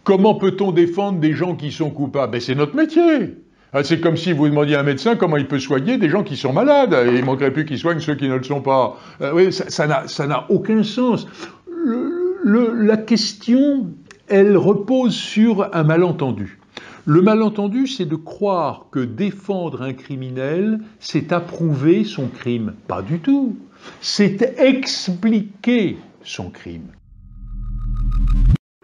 Comment peut-on défendre des gens qui sont coupables? Ben, c'est notre métier. C'est comme si vous demandiez à un médecin comment il peut soigner des gens qui sont malades. Et il ne manquerait plus qu'il soigne ceux qui ne le sont pas. Oui, ça n'a aucun sens. La question, elle repose sur un malentendu. Le malentendu, c'est de croire que défendre un criminel, c'est approuver son crime. Pas du tout. C'est expliquer son crime.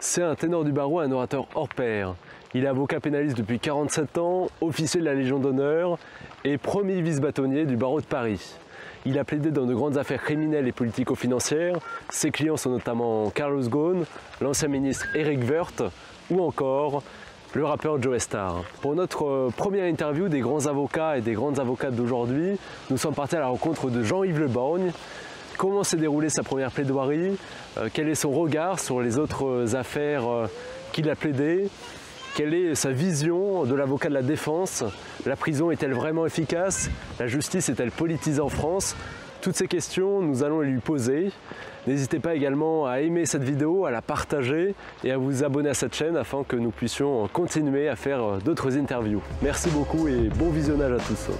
C'est un ténor du barreau, un orateur hors pair. Il est avocat pénaliste depuis 47 ans, officier de la Légion d'honneur et premier vice-bâtonnier du barreau de Paris. Il a plaidé dans de grandes affaires criminelles et politico-financières. Ses clients sont notamment Carlos Ghosn, l'ancien ministre Éric Woerth ou encore le rappeur Joe Starr. Pour notre première interview des grands avocats et des grandes avocates d'aujourd'hui, nous sommes partis à la rencontre de Jean-Yves Le Borgne. Comment s'est déroulée sa première plaidoirie? Quel est son regard sur les autres affaires qu'il a plaidées? Quelle est sa vision de l'avocat de la défense? La prison est-elle vraiment efficace? La justice est-elle politisée en France? Toutes ces questions, nous allons les lui poser. N'hésitez pas également à aimer cette vidéo, à la partager et à vous abonner à cette chaîne afin que nous puissions continuer à faire d'autres interviews. Merci beaucoup et bon visionnage à tous.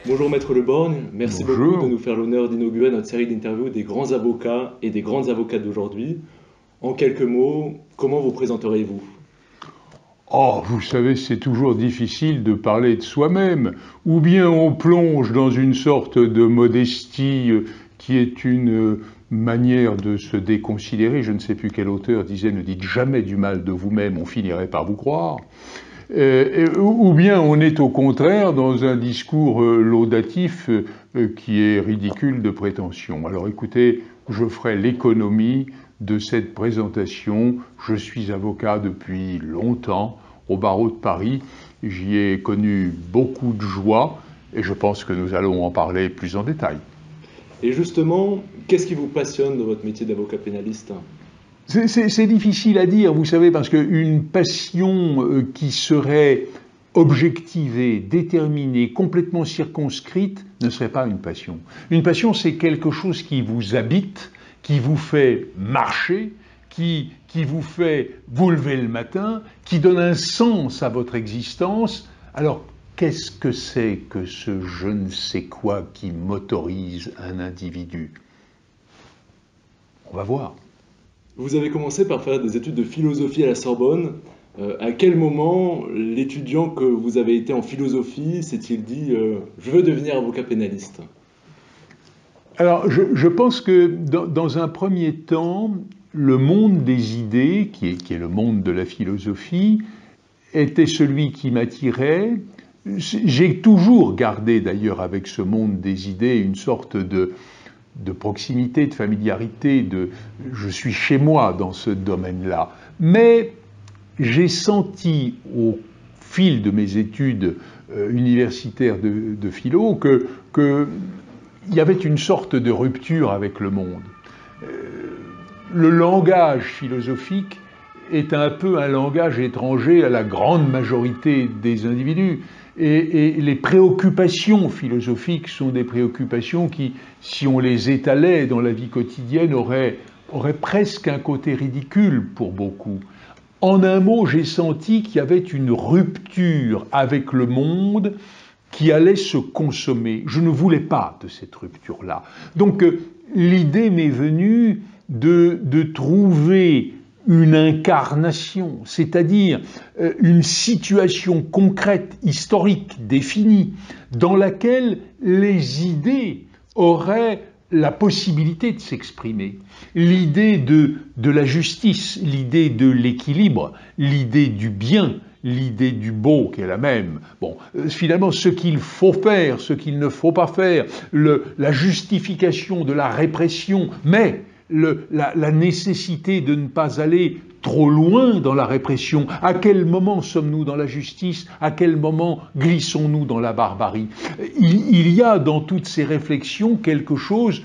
Bonjour Maître Le Borgne, merci Bonjour. beaucoup de nous faire l'honneur d'inaugurer notre série d'interviews des grands avocats et des grandes avocates d'aujourd'hui. En quelques mots, comment vous présenteriez-vous? Oh, vous savez, c'est toujours difficile de parler de soi-même. Ou bien on plonge dans une sorte de modestie qui est une manière de se déconsidérer. Je ne sais plus quel auteur disait « Ne dites jamais du mal de vous-même, on finirait par vous croire ». Ou bien on est au contraire dans un discours laudatif qui est ridicule de prétention. Alors écoutez, je ferai l'économie de cette présentation. Je suis avocat depuis longtemps au barreau de Paris. J'y ai connu beaucoup de joie et je pense que nous allons en parler plus en détail. Et justement, qu'est-ce qui vous passionne dans votre métier d'avocat pénaliste? C'est difficile à dire, vous savez, parce qu'une passion qui serait objectivée, déterminée, complètement circonscrite, ne serait pas une passion. Une passion, c'est quelque chose qui vous habite, qui vous fait marcher, qui vous fait vous lever le matin, qui donne un sens à votre existence. Alors, qu'est-ce que c'est que ce je ne sais quoi qui motorise un individu? On va voir. Vous avez commencé par faire des études de philosophie à la Sorbonne. À quel moment l'étudiant que vous avez été en philosophie s'est-il dit « je veux devenir avocat pénaliste » ? Alors, je pense que dans un premier temps, le monde des idées, qui est le monde de la philosophie, était celui qui m'attirait. J'ai toujours gardé d'ailleurs avec ce monde des idées une sorte de proximité, de familiarité, je suis chez moi dans ce domaine-là. Mais j'ai senti au fil de mes études universitaires de philo que il y avait une sorte de rupture avec le monde. Le langage philosophique est un peu un langage étranger à la grande majorité des individus. Et les préoccupations philosophiques sont des préoccupations qui, si on les étalait dans la vie quotidienne, auraient presque un côté ridicule pour beaucoup. En un mot, j'ai senti qu'il y avait une rupture avec le monde qui allait se consommer. Je ne voulais pas de cette rupture-là. Donc l'idée m'est venue de trouver une incarnation, c'est-à-dire une situation concrète, historique, définie, dans laquelle les idées auraient la possibilité de s'exprimer. L'idée de la justice, l'idée de l'équilibre, l'idée du bien, l'idée du beau qui est la même. Bon, finalement, ce qu'il faut faire, ce qu'il ne faut pas faire, la justification de la répression, mais la nécessité de ne pas aller trop loin dans la répression. À quel moment sommes-nous dans la justice? À quel moment glissons-nous dans la barbarie? Il y a dans toutes ces réflexions quelque chose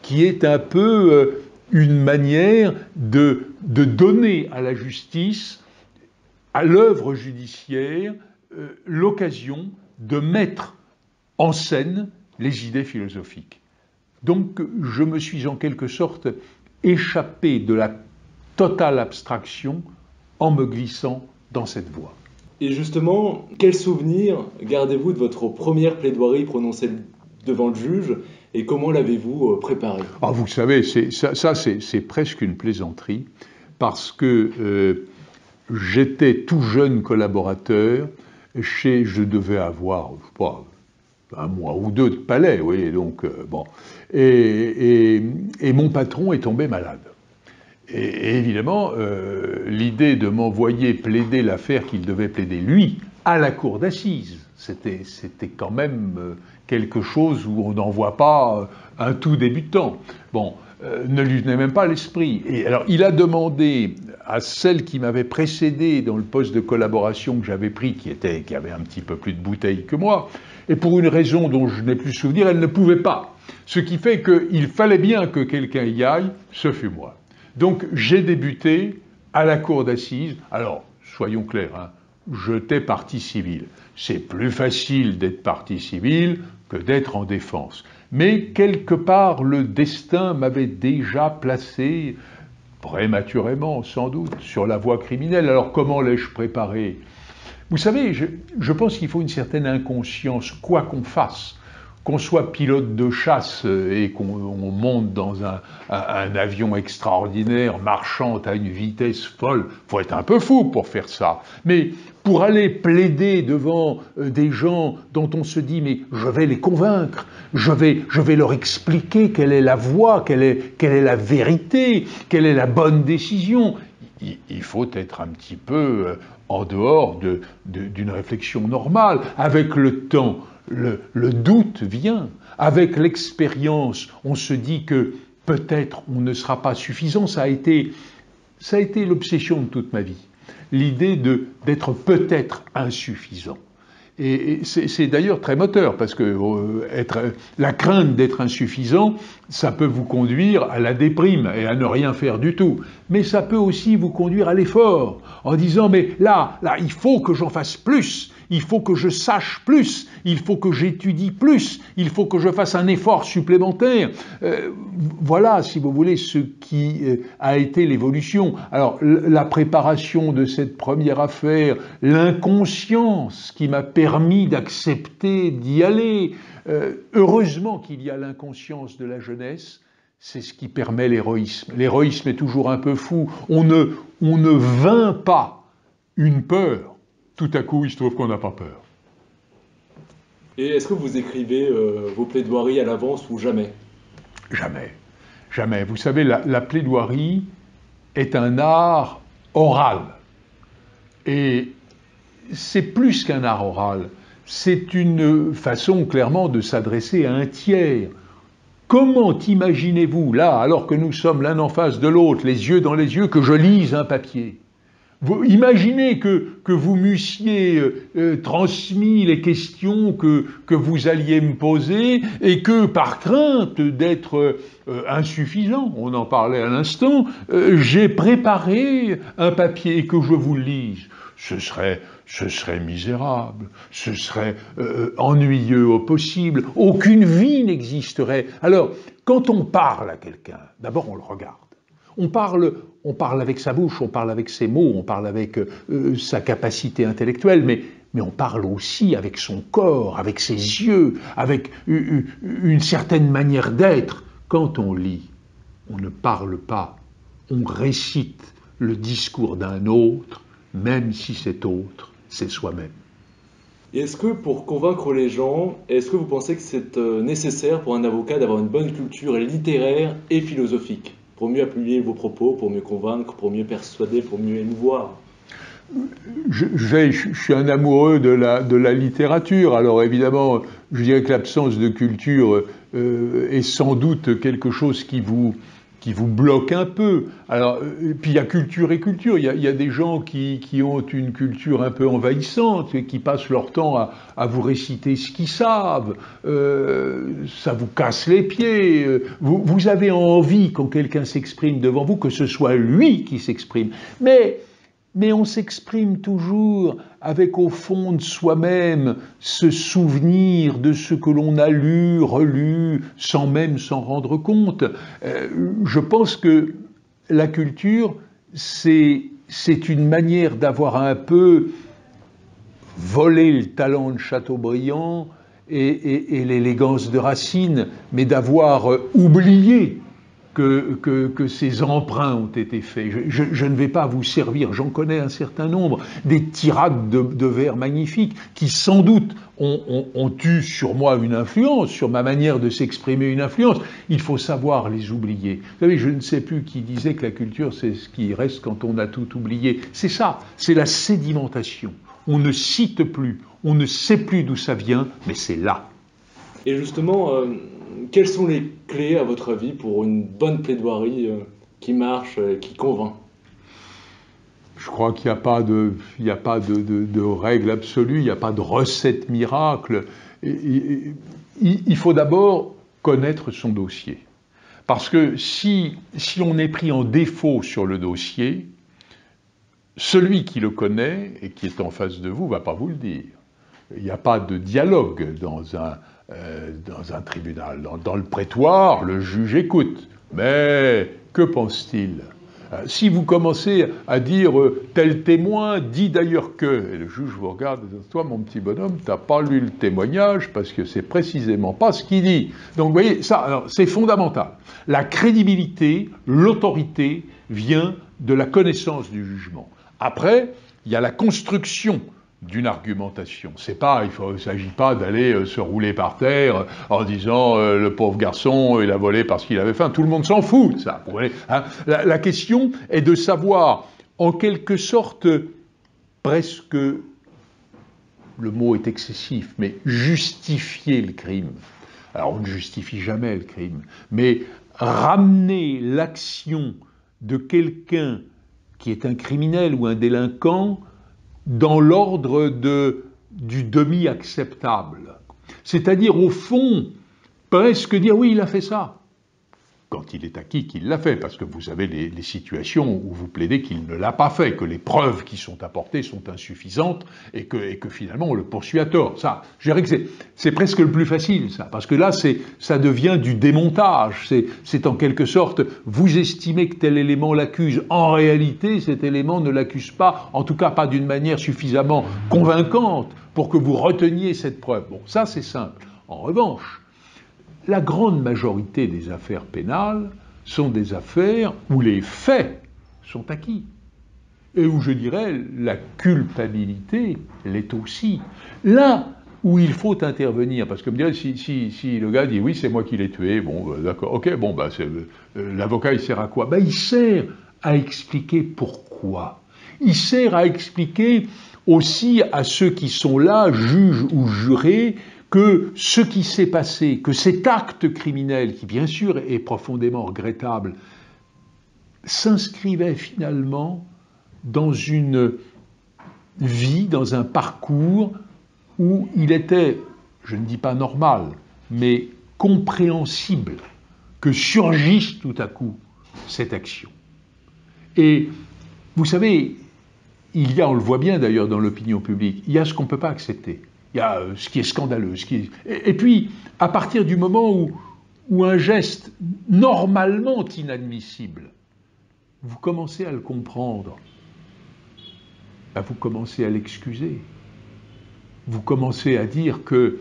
qui est un peu une manière de de donner à la justice, à l'œuvre judiciaire, l'occasion de mettre en scène les idées philosophiques. Donc je me suis en quelque sorte échappé de la totale abstraction en me glissant dans cette voie. Et justement, quel souvenir gardez-vous de votre première plaidoirie prononcée devant le juge et comment l'avez-vous préparée? Ah, vous savez, c'est presque une plaisanterie parce que j'étais tout jeune collaborateur je devais avoir, je sais pas, un mois ou deux de palais, oui, donc bon. Et mon patron est tombé malade. Et évidemment, l'idée de m'envoyer plaider l'affaire qu'il devait plaider, lui, à la cour d'assises, c'était quand même quelque chose où on n'envoie pas un tout débutant. Bon, ne lui venait même pas à l'esprit. Et alors, il a demandé à celle qui m'avait précédé dans le poste de collaboration que j'avais pris, qui avait un petit peu plus de bouteilles que moi, et pour une raison dont je n'ai plus souvenir, elle ne pouvait pas. Ce qui fait qu'il fallait bien que quelqu'un y aille, ce fut moi. Donc j'ai débuté à la cour d'assises. Alors, soyons clairs, hein, j'étais partie civile. C'est plus facile d'être partie civile que d'être en défense. Mais quelque part, le destin m'avait déjà placé, prématurément sans doute, sur la voie criminelle. Alors comment l'ai-je préparé? Vous savez, je pense qu'il faut une certaine inconscience, quoi qu'on fasse. Qu'on soit pilote de chasse et qu'on monte dans un avion extraordinaire, marchant à une vitesse folle, faut être un peu fou pour faire ça. Mais pour aller plaider devant des gens dont on se dit « mais je vais les convaincre, je vais leur expliquer quelle est la voie, quelle est la vérité, quelle est la bonne décision », il faut être un petit peu en dehors d'une réflexion normale. Avec le temps, le doute vient. Avec l'expérience, on se dit que peut-être on ne sera pas suffisant. Ça a été l'obsession de toute ma vie. L'idée d'être peut-être insuffisant. Et c'est d'ailleurs très moteur, parce que la crainte d'être insuffisant, ça peut vous conduire à la déprime et à ne rien faire du tout. Mais ça peut aussi vous conduire à l'effort, en disant, mais là, il faut que j'en fasse plus, il faut que je sache plus, il faut que j'étudie plus, il faut que je fasse un effort supplémentaire. Voilà, si vous voulez, ce qui a été l'évolution. Alors, la préparation de cette première affaire, l'inconscience qui m'a permis d'accepter d'y aller. Heureusement qu'il y a l'inconscience de la jeunesse, c'est ce qui permet l'héroïsme. L'héroïsme est toujours un peu fou. On ne vainc pas une peur. Tout à coup, il se trouve qu'on n'a pas peur. Et est-ce que vous écrivez vos plaidoiries à l'avance ou jamais? Jamais. Jamais. Vous savez, la plaidoirie est un art oral. Et c'est plus qu'un art oral. C'est une façon, clairement, de s'adresser à un tiers. Comment imaginez-vous, là, alors que nous sommes l'un en face de l'autre, les yeux dans les yeux, que je lise un papier? Vous imaginez que vous m'eussiez transmis les questions que vous alliez me poser et que, par crainte d'être insuffisant, on en parlait à l'instant, j'ai préparé un papier et que je vous le lise. Ce serait misérable, ce serait ennuyeux au possible, aucune vie n'existerait. Alors, quand on parle à quelqu'un, d'abord on le regarde. On parle avec sa bouche, on parle avec ses mots, on parle avec sa capacité intellectuelle, mais on parle aussi avec son corps, avec ses yeux, avec une certaine manière d'être. Quand on lit, on ne parle pas, on récite le discours d'un autre, même si cet autre, c'est soi-même. Et est-ce que pour convaincre les gens, est-ce que vous pensez que c'est nécessaire pour un avocat d'avoir une bonne culture littéraire et philosophique, pour mieux appuyer vos propos, pour mieux convaincre, pour mieux persuader, pour mieux émouvoir? Je suis un amoureux de la littérature, alors évidemment, je dirais que l'absence de culture est sans doute quelque chose qui vous qui vous bloquent un peu. Alors, puis il y a culture et culture. Il y a des gens qui ont une culture un peu envahissante et qui passent leur temps à vous réciter ce qu'ils savent. Ça vous casse les pieds. Vous avez envie, quand quelqu'un s'exprime devant vous, que ce soit lui qui s'exprime. Mais on s'exprime toujours avec au fond de soi-même ce souvenir de ce que l'on a lu, relu, sans même s'en rendre compte. Je pense que la culture, c'est une manière d'avoir un peu volé le talent de Chateaubriand et l'élégance de Racine, mais d'avoir oublié que ces emprunts ont été faits. Je ne vais pas vous servir, j'en connais un certain nombre, des tirades de vers magnifiques qui sans doute ont eu sur moi une influence, sur ma manière de s'exprimer une influence. Il faut savoir les oublier. Vous savez, je ne sais plus qui disait que la culture c'est ce qui reste quand on a tout oublié. C'est ça, c'est la sédimentation. On ne cite plus, on ne sait plus d'où ça vient, mais c'est là. Et justement, quelles sont les clés, à votre avis, pour une bonne plaidoirie qui marche, qui convainc? Je crois qu'il n'y a pas de règle absolue, il n'y a pas de recette miracle. Il faut d'abord connaître son dossier. Parce que si on est pris en défaut sur le dossier, celui qui le connaît et qui est en face de vous ne va pas vous le dire. Il n'y a pas de dialogue dans un tribunal. Dans le prétoire, le juge écoute. Mais que pense-t-il ? Si vous commencez à dire tel témoin dit d'ailleurs que, et le juge vous regarde et dit toi mon petit bonhomme, t'as pas lu le témoignage parce que c'est précisément pas ce qu'il dit. Donc vous voyez, ça, c'est fondamental. La crédibilité, l'autorité vient de la connaissance du jugement. Après, il y a la construction d'une argumentation. Il ne s'agit pas d'aller se rouler par terre en disant le pauvre garçon, il a volé parce qu'il avait faim. Tout le monde s'en fout de ça. Vous voyez, hein. La question est de savoir, en quelque sorte, presque, le mot est excessif, mais justifier le crime. Alors on ne justifie jamais le crime, mais ramener l'action de quelqu'un qui est un criminel ou un délinquant dans l'ordre du demi-acceptable. C'est-à-dire, au fond, presque dire, oui, il a fait ça. Quand il est acquis qu'il l'a fait, parce que vous avez les situations où vous plaidez qu'il ne l'a pas fait, que les preuves qui sont apportées sont insuffisantes et que finalement on le poursuit à tort. Ça, je dirais que c'est presque le plus facile, ça, parce que là, ça devient du démontage. C'est en quelque sorte, vous estimez que tel élément l'accuse. En réalité, cet élément ne l'accuse pas, en tout cas pas d'une manière suffisamment convaincante pour que vous reteniez cette preuve. Bon, ça c'est simple. En revanche, la grande majorité des affaires pénales sont des affaires où les faits sont acquis et où, je dirais, la culpabilité l'est aussi. Là où il faut intervenir, parce que si le gars dit oui, c'est moi qui l'ai tué, bon, d'accord, ok, bon, l'avocat il sert à quoi ? Il sert à expliquer pourquoi. Il sert à expliquer aussi à ceux qui sont là, juges ou jurés, que ce qui s'est passé, que cet acte criminel, qui bien sûr est profondément regrettable, s'inscrivait finalement dans une vie, dans un parcours où il était, je ne dis pas normal, mais compréhensible que surgisse tout à coup cette action. Et vous savez, il y a, on le voit bien d'ailleurs dans l'opinion publique, il y a ce qu'on ne peut pas accepter. Il y a ce qui est scandaleux. Et puis, à partir du moment où un geste normalement inadmissible, vous commencez à le comprendre, vous commencez à l'excuser. Vous commencez à dire que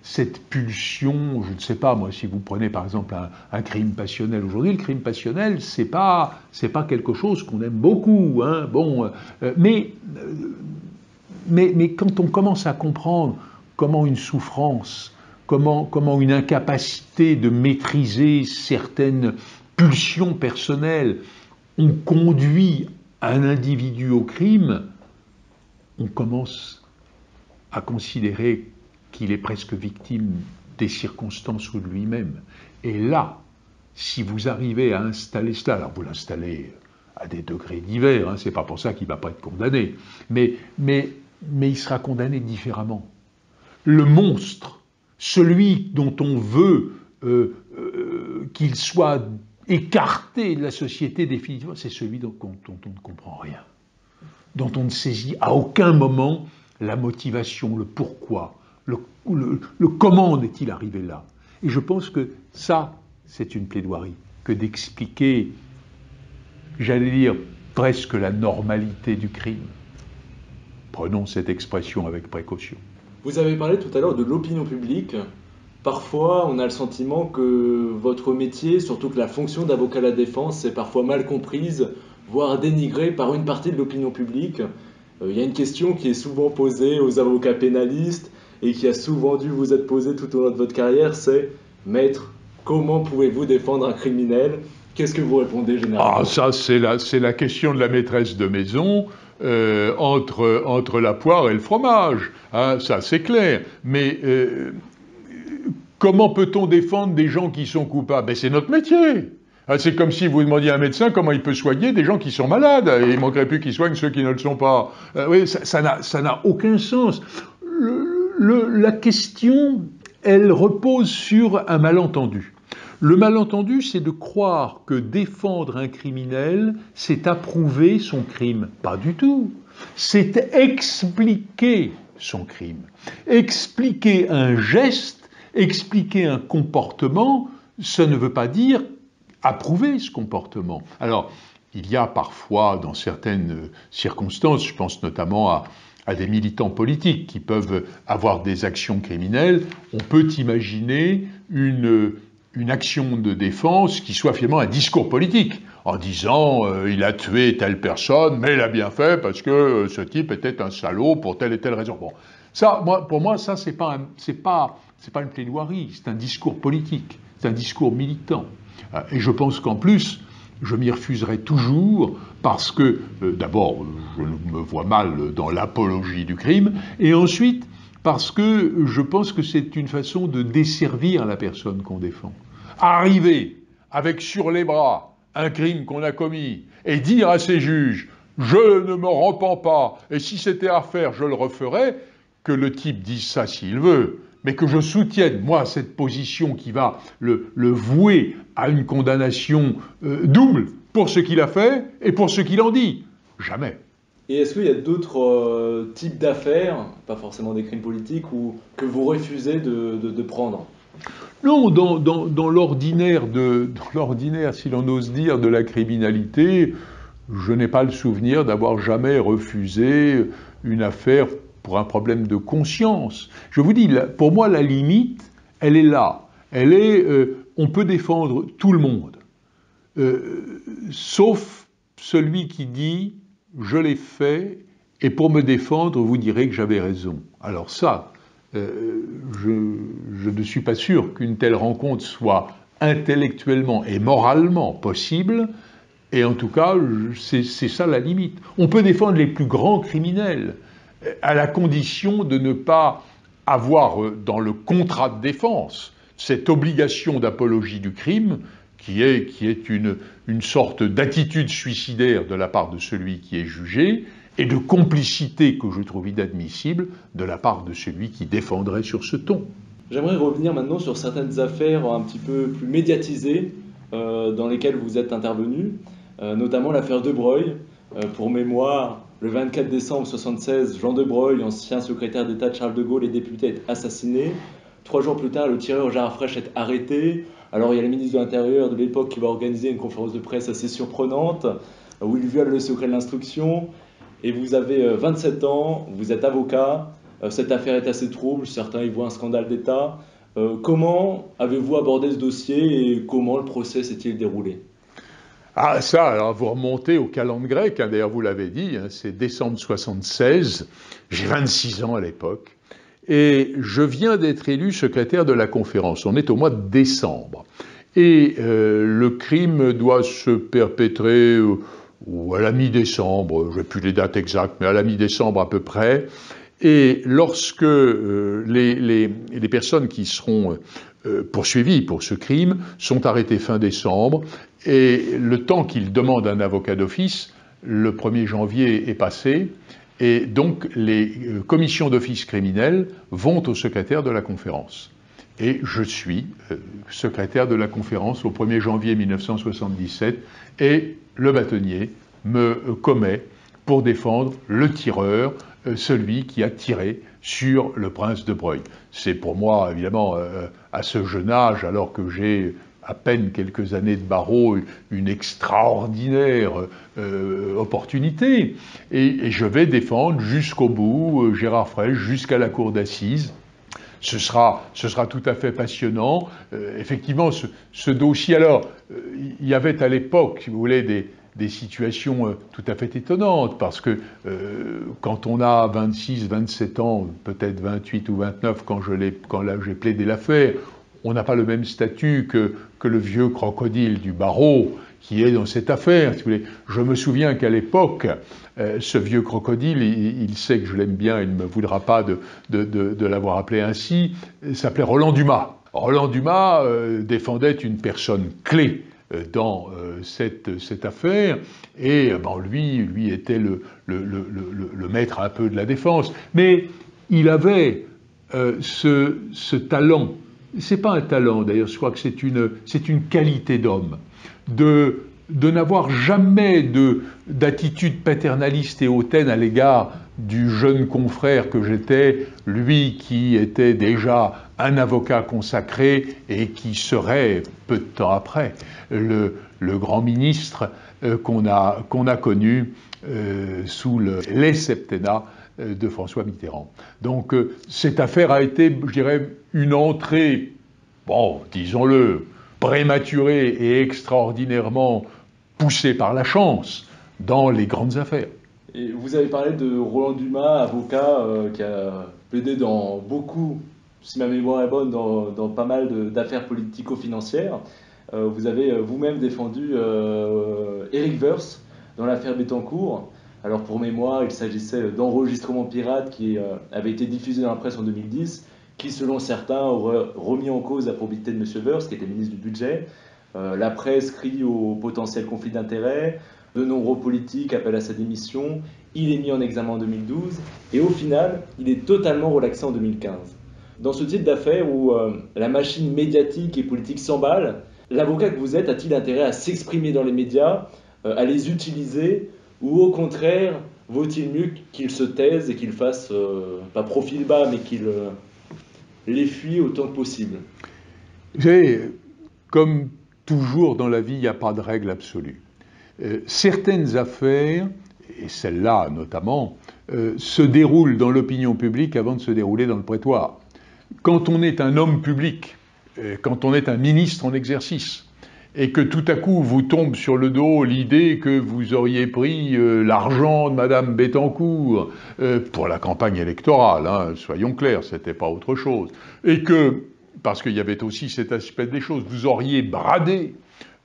cette pulsion, je ne sais pas moi, si vous prenez par exemple un crime passionnel aujourd'hui, le crime passionnel, c'est pas quelque chose qu'on aime beaucoup, hein, bon, mais quand on commence à comprendre comment une souffrance, comment une incapacité de maîtriser certaines pulsions personnelles ont conduit un individu au crime, on commence à considérer qu'il est presque victime des circonstances ou de lui-même. Et là, si vous arrivez à installer cela, alors vous l'installez à des degrés divers, hein, c'est pas pour ça qu'il ne va pas être condamné, mais il sera condamné différemment. Le monstre, celui dont on veut qu'il soit écarté de la société définitivement, c'est celui dont on ne comprend rien, dont on ne saisit à aucun moment la motivation, le pourquoi, le comment en est-il arrivé là. Et je pense que ça, c'est une plaidoirie, que d'expliquer, j'allais dire, presque la normalité du crime. Prenons cette expression avec précaution. Vous avez parlé tout à l'heure de l'opinion publique. Parfois, on a le sentiment que votre métier, surtout que la fonction d'avocat à la défense, est parfois mal comprise, voire dénigrée par une partie de l'opinion publique. Il y a une question qui est souvent posée aux avocats pénalistes et qui a souvent dû vous être posée tout au long de votre carrière, c'est « Maître, comment pouvez-vous défendre un criminel ?» Qu'est-ce que vous répondez généralement? Ah, ça, c'est la question de la maîtresse de maison entre la poire et le fromage. Hein, ça, c'est clair. Mais comment peut-on défendre des gens qui sont coupables? Ben, c'est notre métier. C'est comme si vous demandiez à un médecin comment il peut soigner des gens qui sont malades. Et il ne manquerait plus qu'il soigne ceux qui ne le sont pas. Oui, ça n'a aucun sens. La question, elle repose sur un malentendu. Le malentendu, c'est de croire que défendre un criminel, c'est approuver son crime. Pas du tout. C'est expliquer son crime. Expliquer un geste, expliquer un comportement, ça ne veut pas dire approuver ce comportement. Alors, il y a parfois, dans certaines circonstances, je pense notamment à des militants politiques qui peuvent avoir des actions criminelles, on peut imaginer une action de défense qui soit finalement un discours politique, en disant il a tué telle personne, mais il a bien fait parce que ce type était un salaud pour telle et telle raison. Bon, ça, pour moi, ça c'est pas une plaidoirie, c'est un discours politique, c'est un discours militant. Et je pense qu'en plus, je m'y refuserai toujours parce que, d'abord, je me vois mal dans l'apologie du crime, et ensuite, parce que je pense que c'est une façon de desservir la personne qu'on défend. Arriver avec sur les bras un crime qu'on a commis et dire à ses juges « je ne me repens pas, et si c'était à faire, je le referais », que le type dise ça s'il veut, mais que je soutienne, moi, cette position qui va le vouer à une condamnation double pour ce qu'il a fait et pour ce qu'il en dit. Jamais. Et est-ce qu'il y a d'autres types d'affaires, pas forcément des crimes politiques, que vous refusez de prendre? Non, dans l'ordinaire, si l'on ose dire, de la criminalité, je n'ai pas le souvenir d'avoir jamais refusé une affaire pour un problème de conscience. Je vous dis, pour moi, la limite, elle est là. On peut défendre tout le monde, sauf celui qui dit « je l'ai fait, et pour me défendre, vous direz que j'avais raison ». Alors ça, je ne suis pas sûr qu'une telle rencontre soit intellectuellement et moralement possible, et en tout cas, c'est ça la limite. On peut défendre les plus grands criminels, à la condition de ne pas avoir dans le contrat de défense cette obligation d'apologie du crime qui est une sorte d'attitude suicidaire de la part de celui qui est jugé et de complicité que je trouve inadmissible de la part de celui qui défendrait sur ce ton. J'aimerais revenir maintenant sur certaines affaires un petit peu plus médiatisées dans lesquelles vous êtes intervenu, notamment l'affaire De Breuil. Pour mémoire, le 24 décembre 1976, Jean De Breuil, ancien secrétaire d'État de Charles de Gaulle et député, est assassiné. 3 jours plus tard, le tireur Gérard Frêche est arrêté. Alors il y a le ministre de l'Intérieur de l'époque qui va organiser une conférence de presse assez surprenante, où il viole le secret de l'instruction. Et vous avez 27 ans, vous êtes avocat, cette affaire est assez trouble, certains y voient un scandale d'État. Comment avez-vous abordé ce dossier et comment le procès s'est-il déroulé ? Ah ça, alors vous remontez au calendrier grec, hein, d'ailleurs vous l'avez dit, hein, c'est décembre 76, j'ai 26 ans à l'époque, et je viens d'être élu secrétaire de la conférence, on est au mois de décembre, et le crime doit se perpétrer à la mi-décembre, je n'ai plus les dates exactes, mais à la mi-décembre à peu près, Et lorsque les personnes qui seront poursuivies pour ce crime sont arrêtées fin décembre, et le temps qu'ils demandent un avocat d'office, le 1er janvier est passé, et donc les commissions d'office criminelles vont au secrétaire de la conférence. Et je suis secrétaire de la conférence au 1er janvier 1977, et le bâtonnier me commet pour défendre le tireur, celui qui a tiré sur le prince de Broglie. C'est pour moi, évidemment, à ce jeune âge, alors que j'ai à peine quelques années de barreau, une extraordinaire opportunité. Et je vais défendre jusqu'au bout Gérard Frêche, jusqu'à la cour d'assises. Ce sera tout à fait passionnant. Effectivement, ce dossier, alors, il y avait à l'époque, si vous voulez, des situations tout à fait étonnantes, parce que quand on a 26, 27 ans, peut-être 28 ou 29, quand j'ai plaidé l'affaire, on n'a pas le même statut que le vieux crocodile du barreau qui est dans cette affaire. Si vous voulez. Je me souviens qu'à l'époque, ce vieux crocodile, il sait que je l'aime bien, il ne me voudra pas de l'avoir appelé ainsi, s'appelait Roland Dumas. Roland Dumas défendait une personne clé dans cette affaire, et lui était le maître un peu de la défense. Mais il avait ce talent, c'est pas un talent d'ailleurs, je crois que c'est une qualité d'homme, de n'avoir jamais d'attitude paternaliste et hautaine à l'égard du jeune confrère que j'étais, lui qui était déjà un avocat consacré et qui serait, peu de temps après, le grand ministre qu'on a connu sous les septennats de François Mitterrand. Donc cette affaire a été, je dirais, une entrée, disons-le, prématurée et extraordinairement poussée par la chance dans les grandes affaires. Et vous avez parlé de Roland Dumas, avocat qui a plaidé dans beaucoup, si ma mémoire est bonne, dans pas mal d'affaires politico-financières. Vous avez vous-même défendu Éric Woerth dans l'affaire Bettencourt. Alors pour mémoire, il s'agissait d'enregistrements pirates qui avaient été diffusés dans la presse en 2010, qui selon certains auraient remis en cause la probité de M. Woerth, qui était ministre du Budget. La presse crie au potentiel conflit d'intérêts, de nombreux politiques appellent à sa démission, il est mis en examen en 2012, et au final, il est totalement relaxé en 2015. Dans ce type d'affaires où la machine médiatique et politique s'emballe, l'avocat que vous êtes a-t-il intérêt à s'exprimer dans les médias, à les utiliser, ou au contraire, vaut-il mieux qu'il se taise et qu'il fasse, pas profil bas, mais qu'il les fuit autant que possible? Comme toujours dans la vie, il n'y a pas de règle absolue. Certaines affaires, et celle-là notamment, se déroulent dans l'opinion publique avant de se dérouler dans le prétoire. Quand on est un homme public, quand on est un ministre en exercice, et que tout à coup vous tombe sur le dos l'idée que vous auriez pris l'argent de Madame Bettencourt pour la campagne électorale, hein, soyons clairs, c'était pas autre chose, et que, parce qu'il y avait aussi cet aspect des choses, vous auriez bradé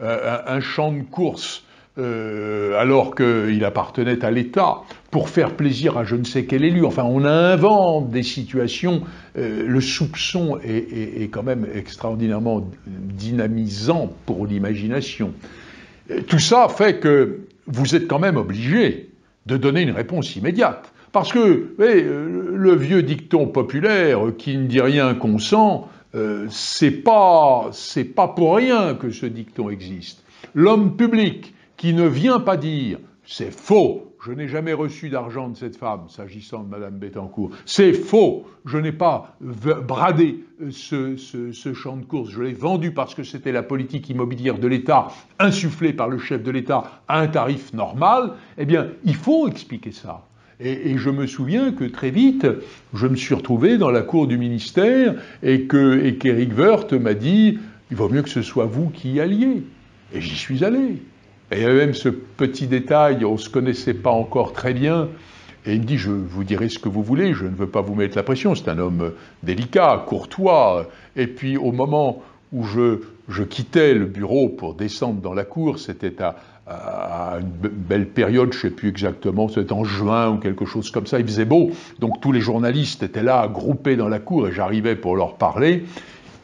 un champ de course alors qu'il appartenait à l'État, pour faire plaisir à je ne sais quel élu. Enfin, on invente des situations. Le soupçon est quand même extraordinairement dynamisant pour l'imagination. Tout ça fait que vous êtes quand même obligé de donner une réponse immédiate. Parce que le vieux dicton populaire qui ne dit rien consent, c'est pas pour rien que ce dicton existe. L'homme public qui ne vient pas dire « c'est faux, je n'ai jamais reçu d'argent de cette femme », s'agissant de Madame Bettencourt, « c'est faux, je n'ai pas bradé ce champ de course, je l'ai vendu parce que c'était la politique immobilière de l'État, insufflée par le chef de l'État à un tarif normal », eh bien, il faut expliquer ça. Et je me souviens que très vite, je me suis retrouvé dans la cour du ministère et qu'Éric Woerth m'a dit « il vaut mieux que ce soit vous qui y alliez ». Et j'y suis allé. Et il y avait même ce petit détail, on ne se connaissait pas encore très bien, et il me dit, je vous dirai ce que vous voulez, je ne veux pas vous mettre la pression, c'est un homme délicat, courtois, et puis au moment où je quittais le bureau pour descendre dans la cour, c'était à une belle période, je ne sais plus exactement, c'était en juin ou quelque chose comme ça, il faisait beau, donc tous les journalistes étaient là, groupés dans la cour, et j'arrivais pour leur parler.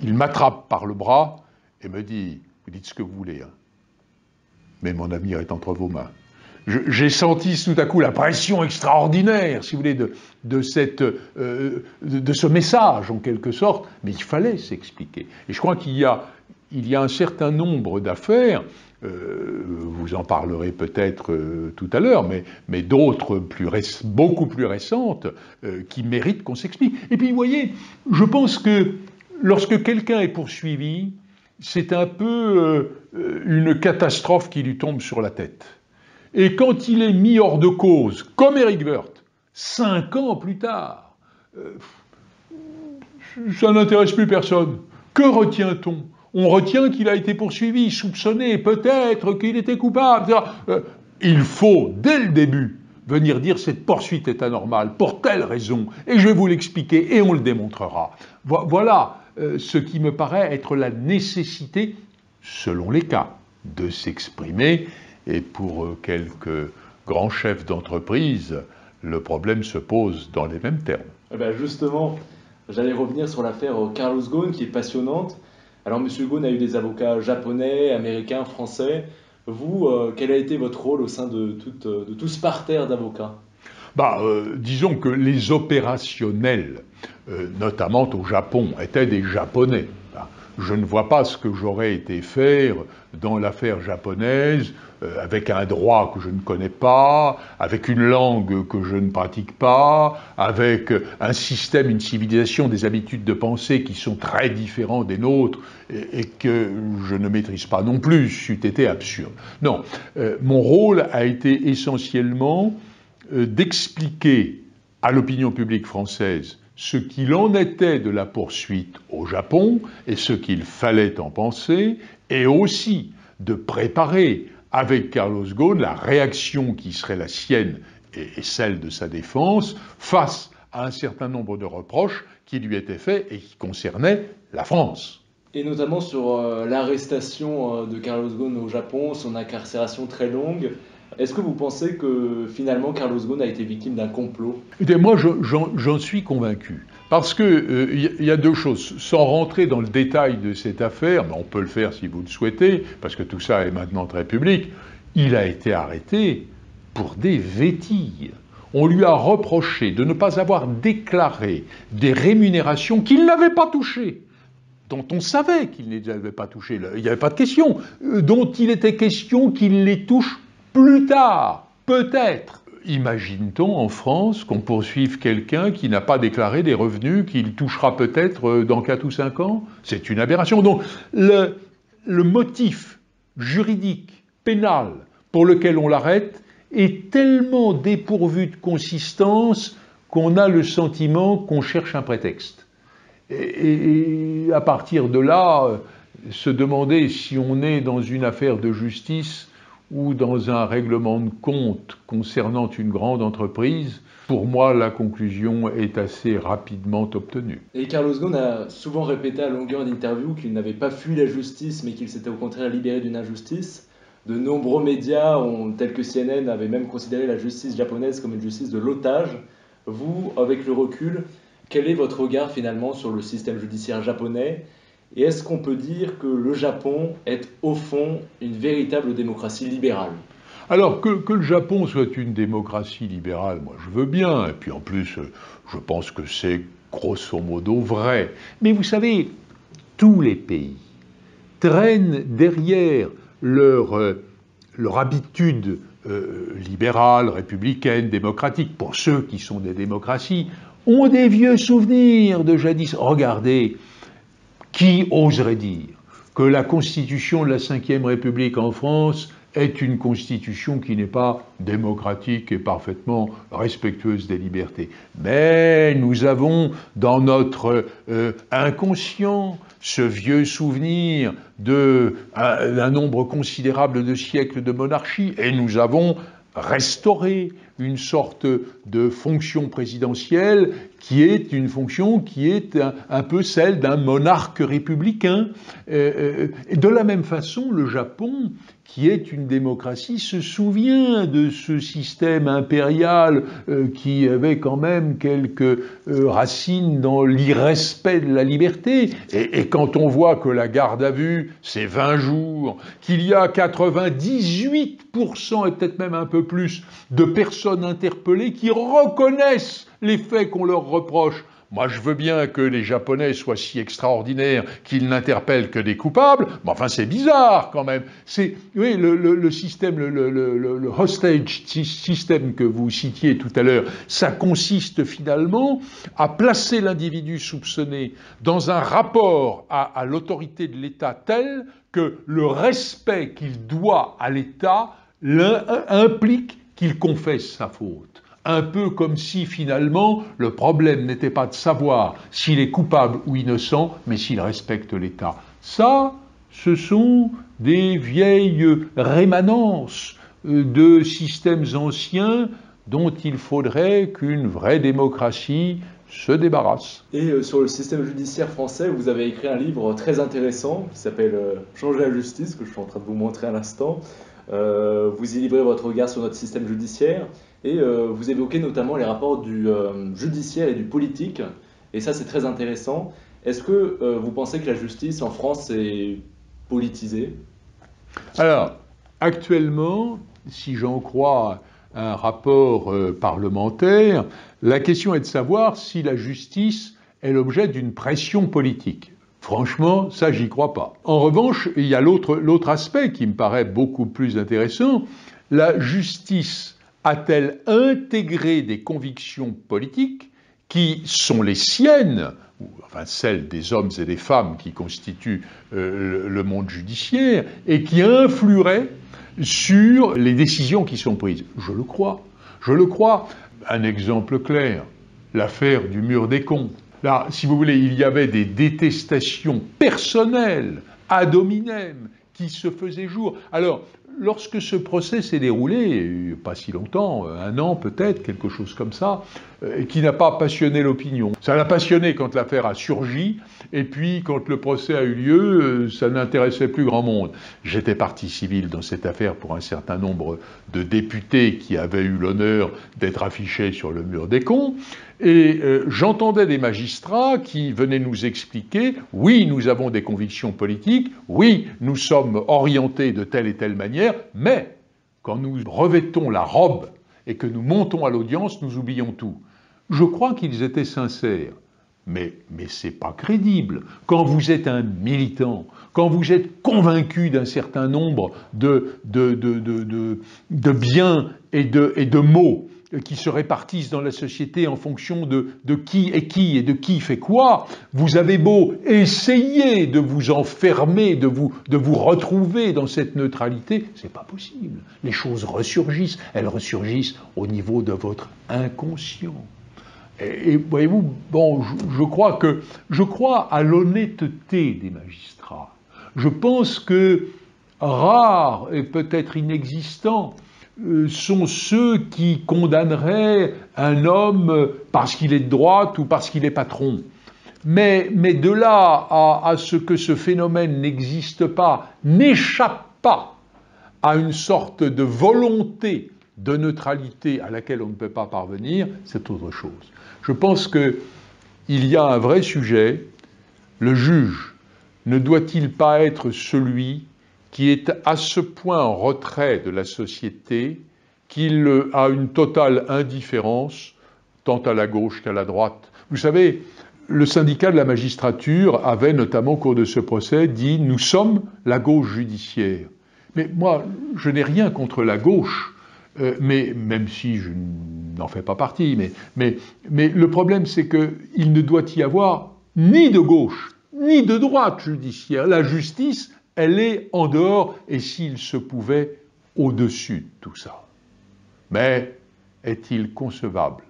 Il m'attrape par le bras et me dit « Vous dites ce que vous voulez, hein, mais mon avenir est entre vos mains ». J'ai senti tout à coup la pression extraordinaire, si vous voulez, de ce message, en quelque sorte, mais il fallait s'expliquer. Et je crois qu'il y a un certain nombre d'affaires, vous en parlerez peut-être tout à l'heure, mais d'autres beaucoup plus récentes, qui méritent qu'on s'explique. Et puis, vous voyez, je pense que lorsque quelqu'un est poursuivi, c'est un peu une catastrophe qui lui tombe sur la tête. Et quand il est mis hors de cause, comme Eric Woerth, 5 ans plus tard, ça n'intéresse plus personne. Que retient-on ? On retient qu'il a été poursuivi, soupçonné, peut-être qu'il était coupable. Il faut, dès le début, venir dire cette poursuite est anormale, pour telle raison, et je vais vous l'expliquer, et on le démontrera. Voilà ce qui me paraît être la nécessité, selon les cas, de s'exprimer. Et pour quelques grands chefs d'entreprise, le problème se pose dans les mêmes termes. Eh bien justement, j'allais revenir sur l'affaire Carlos Ghosn, qui est passionnante. Alors, M. Ghosn a eu des avocats japonais, américains, français. Vous, quel a été votre rôle au sein de tout ce parterre d'avocats ? Disons que les opérationnels, notamment au Japon, étaient des Japonais. Je ne vois pas ce que j'aurais été faire dans l'affaire japonaise, avec un droit que je ne connais pas, avec une langue que je ne pratique pas, avec un système, une civilisation, des habitudes de pensée qui sont très différents des nôtres et que je ne maîtrise pas non plus, c'eût été absurde. Non, mon rôle a été essentiellement d'expliquer à l'opinion publique française ce qu'il en était de la poursuite au Japon et ce qu'il fallait en penser, et aussi de préparer avec Carlos Ghosn la réaction qui serait la sienne et celle de sa défense face à un certain nombre de reproches qui lui étaient faits et qui concernaient la France. Et notamment sur l'arrestation de Carlos Ghosn au Japon, son incarcération très longue. Est-ce que vous pensez que finalement Carlos Ghosn a été victime d'un complot ? Et moi, j'en suis convaincu. Parce que y a deux choses. Sans rentrer dans le détail de cette affaire, mais on peut le faire si vous le souhaitez, parce que tout ça est maintenant très public, il a été arrêté pour des vétilles. On lui a reproché de ne pas avoir déclaré des rémunérations qu'il n'avait pas touchées, dont on savait qu'il ne les avait pas touchées, il n'y avait pas de question, dont il était question qu'il les touche plus tard, peut-être. Imagine-t-on en France qu'on poursuive quelqu'un qui n'a pas déclaré des revenus qu'il touchera peut-être dans 4 ou 5 ans ? C'est une aberration. Donc le motif juridique, pénal, pour lequel on l'arrête est tellement dépourvu de consistance qu'on a le sentiment qu'on cherche un prétexte. Et à partir de là, se demander si on est dans une affaire de justice ou dans un règlement de compte concernant une grande entreprise, pour moi, la conclusion est assez rapidement obtenue. Et Carlos Ghosn a souvent répété à longueur d'interview qu'il n'avait pas fui la justice, mais qu'il s'était au contraire libéré d'une injustice. De nombreux médias, tels que CNN, avaient même considéré la justice japonaise comme une justice de l'otage. Vous, avec le recul, quel est votre regard finalement sur le système judiciaire japonais ? Et est-ce qu'on peut dire que le Japon est au fond une véritable démocratie libérale ? Alors que le Japon soit une démocratie libérale, moi je veux bien, et puis en plus je pense que c'est grosso modo vrai. Mais vous savez, tous les pays traînent derrière leur habitude libérale, républicaine, démocratique, pour ceux qui sont des démocraties, ont des vieux souvenirs de jadis. Regardez, qui oserait dire que la constitution de la Ve République en France est une constitution qui n'est pas démocratique et parfaitement respectueuse des libertés. Mais nous avons dans notre inconscient ce vieux souvenir d'un nombre considérable de siècles de monarchie, et nous avons restauré une sorte de fonction présidentielle qui est une fonction qui est un peu celle d'un monarque républicain. Et de la même façon, le Japon, qui est une démocratie, se souvient de ce système impérial qui avait quand même quelques racines dans l'irrespect de la liberté. Et quand on voit que la garde à vue, c'est 20 jours, qu'il y a 98% et peut-être même un peu plus de personnes interpellées qui reconnaissent les faits qu'on leur reproche. Moi, je veux bien que les Japonais soient si extraordinaires qu'ils n'interpellent que des coupables, mais enfin, c'est bizarre quand même. C'est, oui, le système, le hostage system que vous citiez tout à l'heure, ça consiste finalement à placer l'individu soupçonné dans un rapport à l'autorité de l'État tel que le respect qu'il doit à l'État implique qu'il confesse sa faute. Un peu comme si, finalement, le problème n'était pas de savoir s'il est coupable ou innocent, mais s'il respecte l'État. Ça, ce sont des vieilles rémanences de systèmes anciens dont il faudrait qu'une vraie démocratie se débarrasse. Et sur le système judiciaire français, vous avez écrit un livre très intéressant qui s'appelle « Changer la justice », que je suis en train de vous montrer à l'instant. Vous y livrez votre regard sur notre système judiciaire et vous évoquez notamment les rapports du judiciaire et du politique, et ça c'est très intéressant. Est-ce que vous pensez que la justice en France est politisée? Alors, actuellement, si j'en crois un rapport parlementaire, la question est de savoir si la justice est l'objet d'une pression politique. Franchement, ça, j'y crois pas. En revanche, il y a l'autre aspect qui me paraît beaucoup plus intéressant. La justice a-t-elle intégré des convictions politiques qui sont les siennes, ou enfin celles des hommes et des femmes qui constituent le monde judiciaire, et qui influeraient sur les décisions qui sont prises? Je le crois. Je le crois. Un exemple clair, l'affaire du mur des cons. Là, si vous voulez, il y avait des détestations personnelles, ad hominem, qui se faisaient jour. Alors, lorsque ce procès s'est déroulé, pas si longtemps, 1 an peut-être, quelque chose comme ça, qui n'a pas passionné l'opinion. Ça l'a passionné quand l'affaire a surgi, et puis quand le procès a eu lieu, ça n'intéressait plus grand monde. J'étais partie civile dans cette affaire pour un certain nombre de députés qui avaient eu l'honneur d'être affichés sur le mur des cons, et j'entendais des magistrats qui venaient nous expliquer, oui, nous avons des convictions politiques, oui, nous sommes orientés de telle et telle manière, mais quand nous revêtons la robe et que nous montons à l'audience, nous oublions tout. Je crois qu'ils étaient sincères, mais c'est pas crédible. Quand vous êtes un militant, quand vous êtes convaincu d'un certain nombre de biens et de maux qui se répartissent dans la société en fonction de qui est qui et de qui fait quoi, vous avez beau essayer de vous enfermer, de vous retrouver dans cette neutralité, c'est pas possible. Les choses ressurgissent, elles ressurgissent au niveau de votre inconscient. Et voyez-vous, bon, je crois à l'honnêteté des magistrats. Je pense que rares et peut-être inexistants sont ceux qui condamneraient un homme parce qu'il est de droite ou parce qu'il est patron. Mais de là à ce que ce phénomène n'existe pas, n'échappe pas à une sorte de volonté de neutralité à laquelle on ne peut pas parvenir, c'est autre chose. Je pense qu'il y a un vrai sujet. Le juge ne doit-il pas être celui qui est à ce point en retrait de la société qu'il a une totale indifférence tant à la gauche qu'à la droite? Vous savez, le syndicat de la magistrature avait notamment au cours de ce procès dit « Nous sommes la gauche judiciaire ». Mais moi, je n'ai rien contre la gauche, mais même si je n'en fais pas partie. Mais le problème, c'est qu'il ne doit y avoir ni de gauche, ni de droite judiciaire. La justice, elle est en dehors, et s'il se pouvait, au-dessus de tout ça. Mais est-il concevable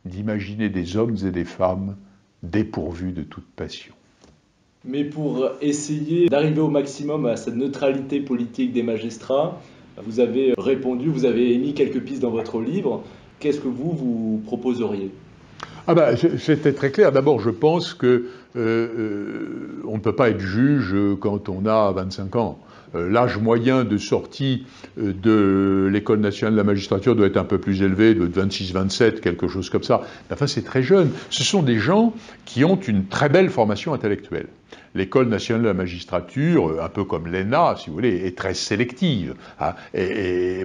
d'imaginer des hommes et des femmes dépourvus de toute passion? Mais pour essayer d'arriver au maximum à cette neutralité politique des magistrats, Vous avez répondu, vous avez émis quelques pistes dans votre livre. Qu'est-ce que vous proposeriez? Ah ben, c'était très clair. D'abord, je pense que on ne peut pas être juge quand on a 25 ans. L'âge moyen de sortie de l'École nationale de la magistrature doit être un peu plus élevé, de 26-27, quelque chose comme ça. Enfin, c'est très jeune. Ce sont des gens qui ont une très belle formation intellectuelle. L'École nationale de la magistrature, un peu comme l'ENA, si vous voulez, est très sélective. Hein, et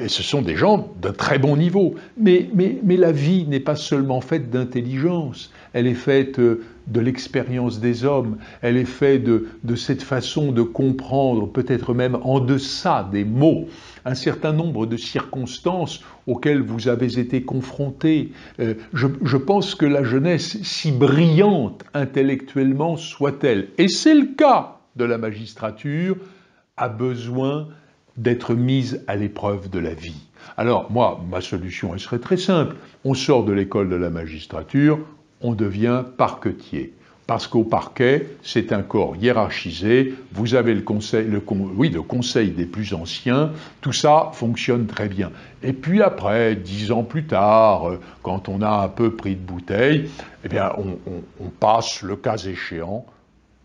ce sont des gens d'un très bon niveau. Mais la vie n'est pas seulement faite d'intelligence, elle est faite de l'expérience des hommes, elle est faite de cette façon de comprendre, peut-être même en deçà des mots, un certain nombre de circonstances auxquelles vous avez été confrontés. Je pense que la jeunesse, si brillante intellectuellement soit-elle, et c'est le cas de la magistrature, a besoin d'être mise à l'épreuve de la vie. Alors, moi, ma solution, elle serait très simple. On sort de l'école de la magistrature, on devient parquetier. Parce qu'au parquet, c'est un corps hiérarchisé, vous avez le conseil des plus anciens, tout ça fonctionne très bien. Et puis après, 10 ans plus tard, quand on a un peu pris de bouteille, eh bien, on passe, le cas échéant,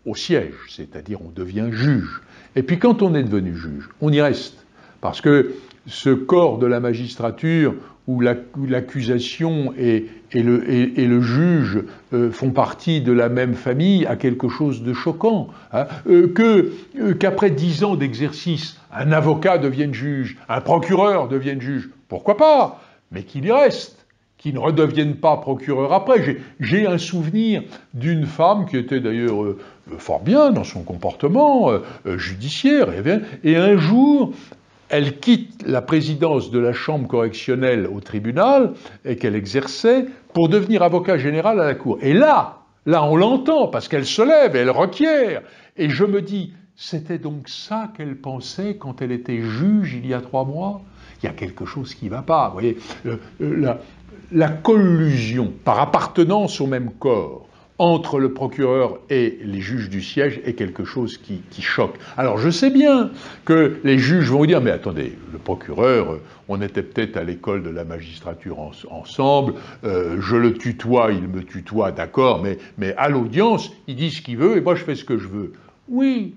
au siège, c'est-à-dire on devient juge. Et puis quand on est devenu juge, on y reste. Parce que ce corps de la magistrature où l'accusation et le juge font partie de la même famille a quelque chose de choquant. Hein, qu'après 10 ans d'exercice, un avocat devienne juge, un procureur devienne juge, pourquoi pas, mais qu'il y reste, qu'il ne redevienne pas procureur après. J'ai un souvenir d'une femme qui était d'ailleurs fort bien dans son comportement judiciaire, et un jour, elle quitte la présidence de la chambre correctionnelle au tribunal et qu'elle exerçait pour devenir avocat général à la cour. Et là on l'entend parce qu'elle se lève, elle requiert. Et je me dis, c'était donc ça qu'elle pensait quand elle était juge il y a 3 mois ? Il y a quelque chose qui ne va pas. Vous voyez, la collusion par appartenance au même corps entre le procureur et les juges du siège est quelque chose qui choque. Alors je sais bien que les juges vont vous dire, mais attendez, le procureur, on était peut-être à l'école de la magistrature ensemble, je le tutoie, il me tutoie, d'accord, mais à l'audience, il dit ce qu'il veut et moi je fais ce que je veux. Oui,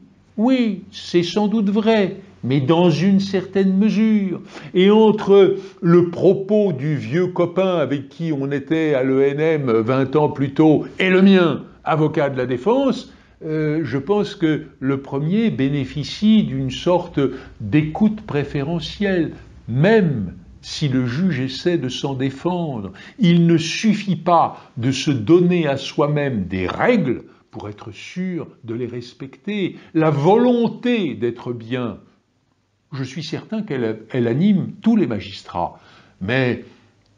c'est sans doute vrai, mais dans une certaine mesure. Et entre le propos du vieux copain avec qui on était à l'ENM 20 ans plus tôt et le mien, avocat de la défense, je pense que le premier bénéficie d'une sorte d'écoute préférentielle, même si le juge essaie de s'en défendre. Il ne suffit pas de se donner à soi-même des règles pour être sûr de les respecter. La volonté d'être bien, je suis certain qu'elle anime tous les magistrats. Mais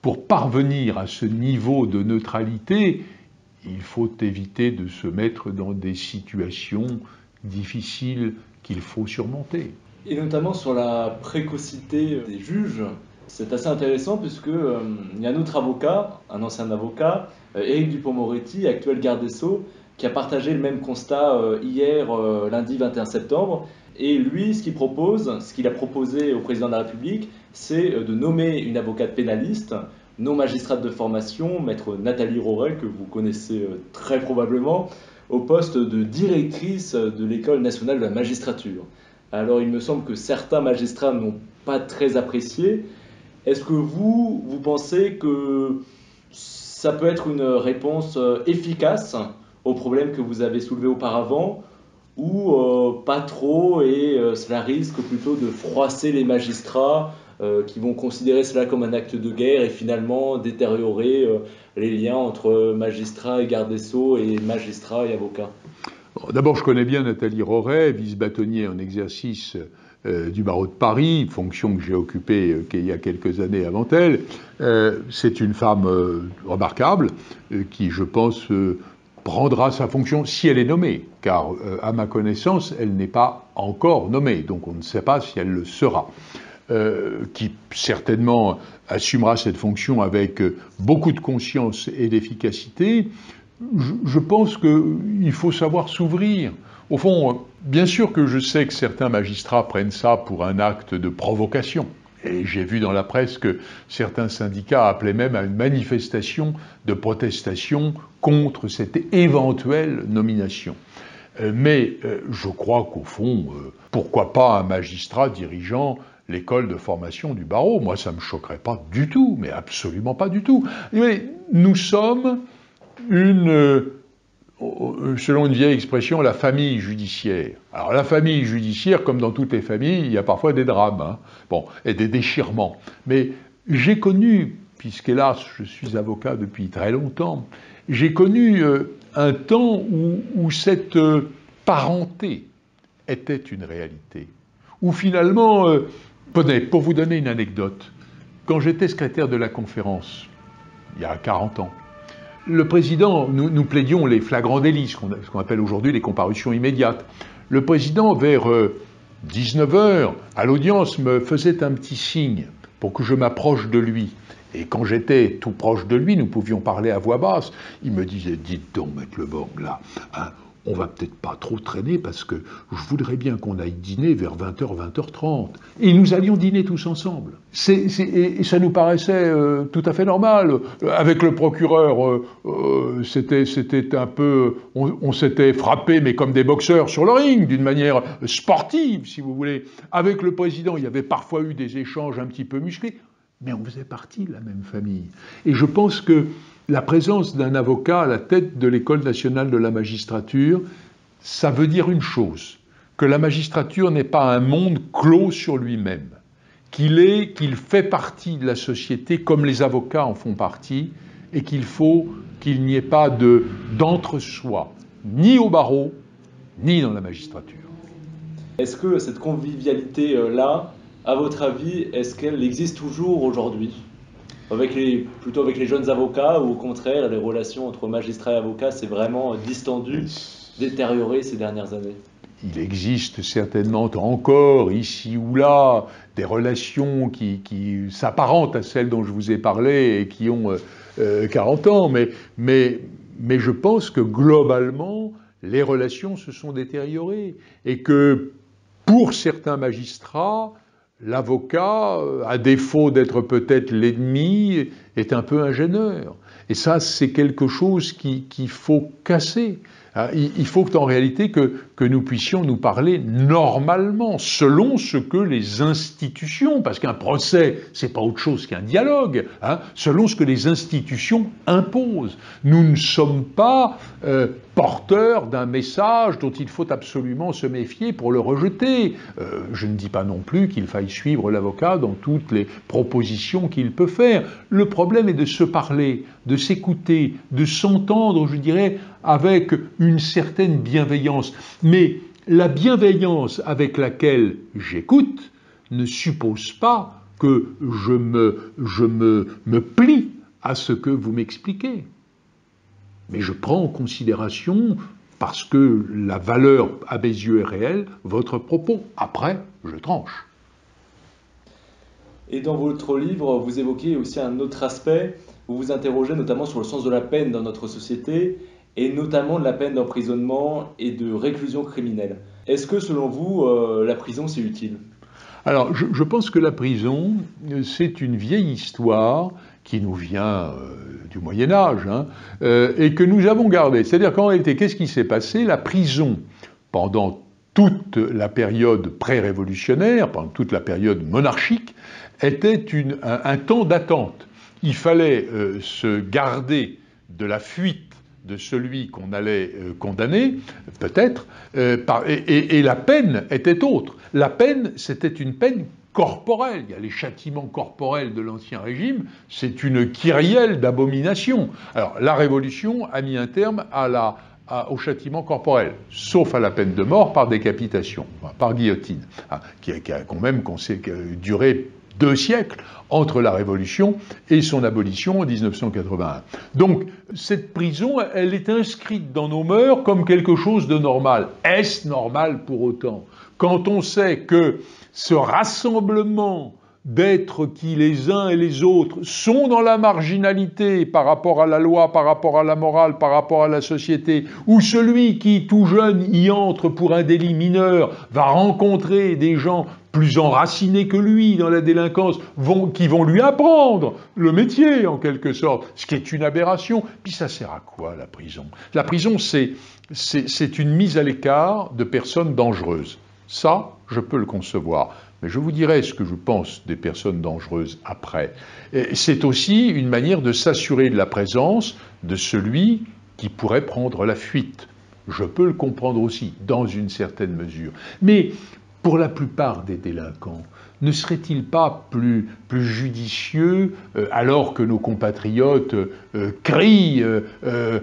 pour parvenir à ce niveau de neutralité, il faut éviter de se mettre dans des situations difficiles qu'il faut surmonter. Et notamment sur la précocité des juges, c'est assez intéressant puisque il y a un autre avocat, un ancien avocat, Éric Dupond-Moretti, actuel garde des Sceaux, qui a partagé le même constat hier, lundi 21 septembre. Et lui, ce qu'il a proposé au président de la République, c'est de nommer une avocate pénaliste, non magistrate de formation, maître Nathalie Roret, que vous connaissez très probablement, au poste de directrice de l'École nationale de la magistrature. Alors il me semble que certains magistrats n'ont pas très apprécié. Est-ce que vous pensez que ça peut être une réponse efficace aux problèmes que vous avez soulevés auparavant, ou pas trop, et cela risque plutôt de froisser les magistrats qui vont considérer cela comme un acte de guerre et finalement détériorer les liens entre magistrats et garde des Sceaux et magistrats et avocats? D'abord, je connais bien Nathalie Roret, vice-bâtonnier en exercice du barreau de Paris, fonction que j'ai occupée il y a quelques années avant elle. C'est une femme remarquable qui, je pense, prendra sa fonction si elle est nommée, car à ma connaissance, elle n'est pas encore nommée, donc on ne sait pas si elle le sera. Qui certainement assumera cette fonction avec beaucoup de conscience et d'efficacité. je pense qu'il faut savoir s'ouvrir. Au fond, bien sûr que je sais que certains magistrats prennent ça pour un acte de provocation. Et j'ai vu dans la presse que certains syndicats appelaient même à une manifestation de protestation contre cette éventuelle nomination. Mais je crois qu'au fond, pourquoi pas un magistrat dirigeant l'école de formation du barreau? Moi, ça ne me choquerait pas du tout, mais absolument pas du tout. Mais nous sommes selon une vieille expression, la famille judiciaire. Alors la famille judiciaire, comme dans toutes les familles, il y a parfois des drames, hein, bon, et des déchirements. Mais j'ai connu, puisqu'hélas je suis avocat depuis très longtemps, j'ai connu un temps où cette parenté était une réalité. Où finalement, pour vous donner une anecdote, quand j'étais secrétaire de la conférence, il y a 40 ans, le président, nous plaidions les flagrants délits, ce qu'on appelle aujourd'hui les comparutions immédiates. Le président, vers 19h, à l'audience, me faisait un petit signe pour que je m'approche de lui. Et quand j'étais tout proche de lui, nous pouvions parler à voix basse. Il me disait, dites donc, Maître Lebong, là, hein, on va peut-être pas trop traîner parce que je voudrais bien qu'on aille dîner vers 20h, 20h30. Et nous allions dîner tous ensemble. Et ça nous paraissait tout à fait normal. Avec le procureur, c'était un peu... On s'était frappé, mais comme des boxeurs sur le ring, d'une manière sportive, si vous voulez. Avec le président, il y avait parfois eu des échanges un petit peu musclés, mais on faisait partie de la même famille. Et je pense que la présence d'un avocat à la tête de l'École nationale de la magistrature, ça veut dire une chose, que la magistrature n'est pas un monde clos sur lui-même, qu'il fait partie de la société comme les avocats en font partie, et qu'il faut qu'il n'y ait pas d'entre-soi, ni au barreau, ni dans la magistrature. Est-ce que cette convivialité-là, à votre avis, est-ce qu'elle existe toujours aujourd'hui ? Plutôt avec les jeunes avocats, ou au contraire, les relations entre magistrats et avocats s'est vraiment distendu, détérioré ces dernières années? Il existe certainement encore, ici ou là, des relations qui s'apparentent à celles dont je vous ai parlé et qui ont 40 ans, mais je pense que globalement, les relations se sont détériorées et que pour certains magistrats, l'avocat, à défaut d'être peut-être l'ennemi, est un peu un gêneur. Et ça, c'est quelque chose qu'il faut casser. Il faut qu'en réalité, que nous puissions nous parler normalement, selon ce que les institutions, parce qu'un procès, c'est pas autre chose qu'un dialogue, hein, selon ce que les institutions imposent. Nous ne sommes pas porteurs d'un message dont il faut absolument se méfier pour le rejeter. Je ne dis pas non plus qu'il faille suivre l'avocat dans toutes les propositions qu'il peut faire. Le problème est de se parler, de s'écouter, de s'entendre, je dirais, avec une certaine bienveillance. Mais la bienveillance avec laquelle j'écoute ne suppose pas que je me plie à ce que vous m'expliquez. Mais je prends en considération, parce que la valeur à mes yeux est réelle, votre propos. Après, je tranche. Et dans votre livre, vous évoquez aussi un autre aspect, vous vous interrogez notamment sur le sens de la peine dans notre société, et notamment de la peine d'emprisonnement et de réclusion criminelle. Est-ce que, selon vous, la prison, c'est utile ? Alors, je pense que la prison, c'est une vieille histoire qui nous vient du Moyen-Âge, hein, et que nous avons gardée. C'est-à-dire qu'en réalité, qu'est-ce qui s'est passé ? La prison, pendant toute la période pré-révolutionnaire, pendant toute la période monarchique, était un temps d'attente. Il fallait se garder de la fuite de celui qu'on allait condamner, peut-être, et la peine était autre. La peine, c'était une peine corporelle. Il y a les châtiments corporels de l'Ancien Régime, c'est une kyrielle d'abomination. Alors, la Révolution a mis un terme au châtiment corporel, sauf à la peine de mort par décapitation, par guillotine, qui a quand même duré 2 siècles entre la Révolution et son abolition en 1981. Donc, cette prison, elle est inscrite dans nos mœurs comme quelque chose de normal. Est-ce normal pour autant ? Quand on sait que ce rassemblement d'êtres qui, les uns et les autres, sont dans la marginalité par rapport à la loi, par rapport à la morale, par rapport à la société, ou celui qui, tout jeune, y entre pour un délit mineur, va rencontrer des gens plus enracinés que lui dans la délinquance, qui vont lui apprendre le métier, en quelque sorte, ce qui est une aberration. Puis ça sert à quoi, la prison? La prison, c'est une mise à l'écart de personnes dangereuses. Ça, je peux le concevoir. Mais je vous dirai ce que je pense des personnes dangereuses après. C'est aussi une manière de s'assurer de la présence de celui qui pourrait prendre la fuite. Je peux le comprendre aussi, dans une certaine mesure. Mais pour la plupart des délinquants, ne serait-il pas plus judicieux, alors que nos compatriotes crient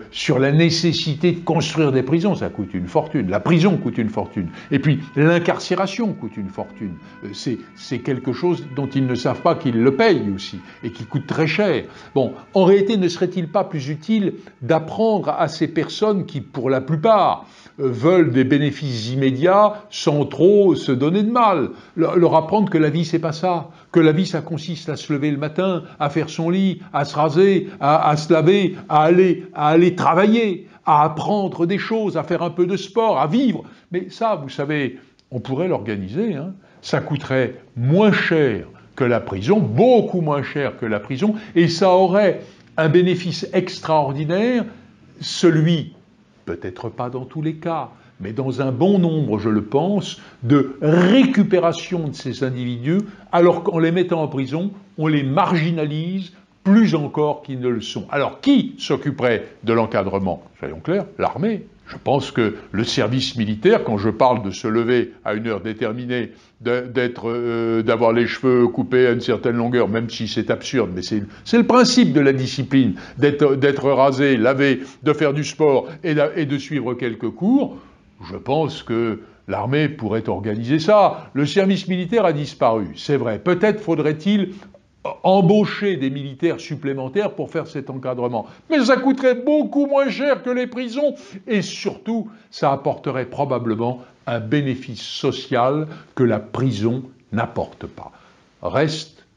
sur la nécessité de construire des prisons? Ça coûte une fortune. La prison coûte une fortune. Et puis l'incarcération coûte une fortune. C'est quelque chose dont ils ne savent pas qu'ils le payent aussi, et qui coûte très cher. Bon, en réalité, ne serait-il pas plus utile d'apprendre à ces personnes qui, pour la plupart, veulent des bénéfices immédiats sans trop se donner de mal, leur apprendre que la vie c'est pas ça, que la vie ça consiste à se lever le matin, à faire son lit, à se raser, à se laver, à aller travailler, à apprendre des choses, à faire un peu de sport, à vivre. Mais ça, vous savez, on pourrait l'organiser, hein. Ça coûterait moins cher que la prison, beaucoup moins cher que la prison, et ça aurait un bénéfice extraordinaire, celui, peut-être pas dans tous les cas, mais dans un bon nombre, je le pense, de récupération de ces individus, alors qu'en les mettant en prison, on les marginalise plus encore qu'ils ne le sont. Alors, qui s'occuperait de l'encadrement? Soyons clairs, l'armée. Je pense que le service militaire, quand je parle de se lever à une heure déterminée, d'avoir les cheveux coupés à une certaine longueur, même si c'est absurde, mais c'est le principe de la discipline, d'être rasé, lavé, de faire du sport et de suivre quelques cours, je pense que l'armée pourrait organiser ça. Le service militaire a disparu, c'est vrai. Peut-être faudrait-il embaucher des militaires supplémentaires pour faire cet encadrement. Mais ça coûterait beaucoup moins cher que les prisons et surtout, ça apporterait probablement un bénéfice social que la prison n'apporte pas. Restent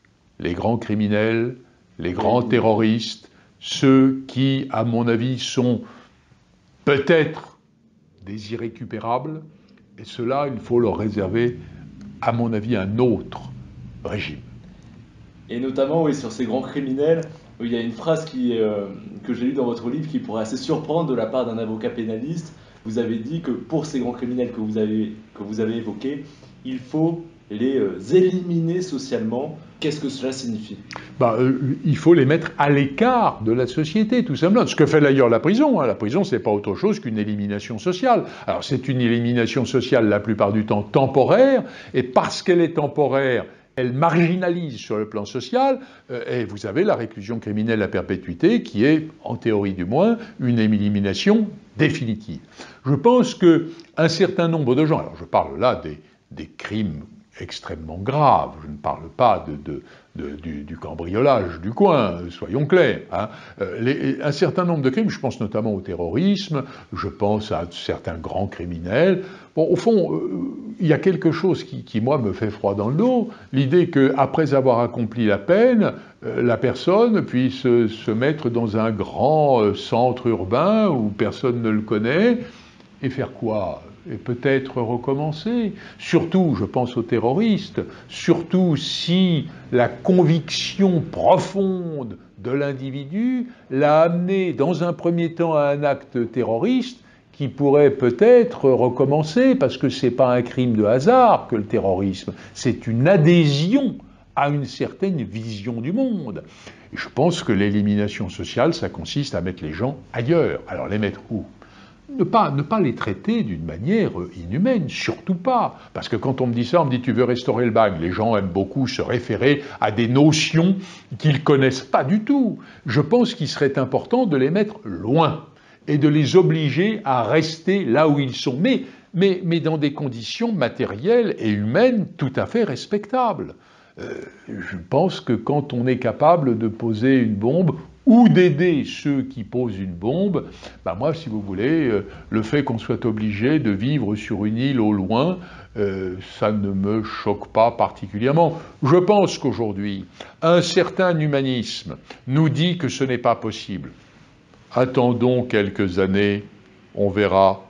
les grands criminels, les grands terroristes, ceux qui, à mon avis, sont peut-être des irrécupérables, et cela, il faut leur réserver, à mon avis, un autre régime. Et notamment, oui, sur ces grands criminels, il y a une phrase que j'ai lue dans votre livre qui pourrait assez surprendre de la part d'un avocat pénaliste. Vous avez dit que pour ces grands criminels que vous avez évoqués, il faut les éliminer socialement. Qu'est-ce que cela signifie? Il faut les mettre à l'écart de la société, tout simplement. Ce que fait d'ailleurs la prison. La prison, c'est pas autre chose qu'une élimination sociale. Alors, c'est une élimination sociale, la plupart du temps, temporaire, et parce qu'elle est temporaire, elle marginalise sur le plan social, et vous avez la réclusion criminelle à perpétuité, qui est, en théorie du moins, une élimination définitive. Je pense qu'un certain nombre de gens, alors je parle là des crimes extrêmement graves, je ne parle pas du cambriolage du coin, soyons clairs. Hein. Un certain nombre de crimes, je pense notamment au terrorisme, je pense à certains grands criminels. Bon, au fond, il y a quelque chose qui, moi, me fait froid dans le dos, l'idée qu'après avoir accompli la peine, la personne puisse se mettre dans un grand centre urbain où personne ne le connaît, et faire quoi ? Et peut-être recommencer. Surtout, je pense aux terroristes, surtout si la conviction profonde de l'individu l'a amené dans un premier temps à un acte terroriste qui pourrait peut-être recommencer, parce que c'est pas un crime de hasard que le terrorisme, c'est une adhésion à une certaine vision du monde. Et je pense que l'élimination sociale, ça consiste à mettre les gens ailleurs. Alors les mettre où ? Ne pas les traiter d'une manière inhumaine, surtout pas. Parce que quand on me dit ça, on me dit « tu veux restaurer le bagne ». Les gens aiment beaucoup se référer à des notions qu'ils connaissent pas du tout. Je pense qu'il serait important de les mettre loin et de les obliger à rester là où ils sont, mais dans des conditions matérielles et humaines tout à fait respectables. Je pense que quand on est capable de poser une bombe ou d'aider ceux qui posent une bombe, ben moi, si vous voulez, le fait qu'on soit obligé de vivre sur une île au loin, ça ne me choque pas particulièrement. Je pense qu'aujourd'hui, un certain humanisme nous dit que ce n'est pas possible. Attendons quelques années, on verra.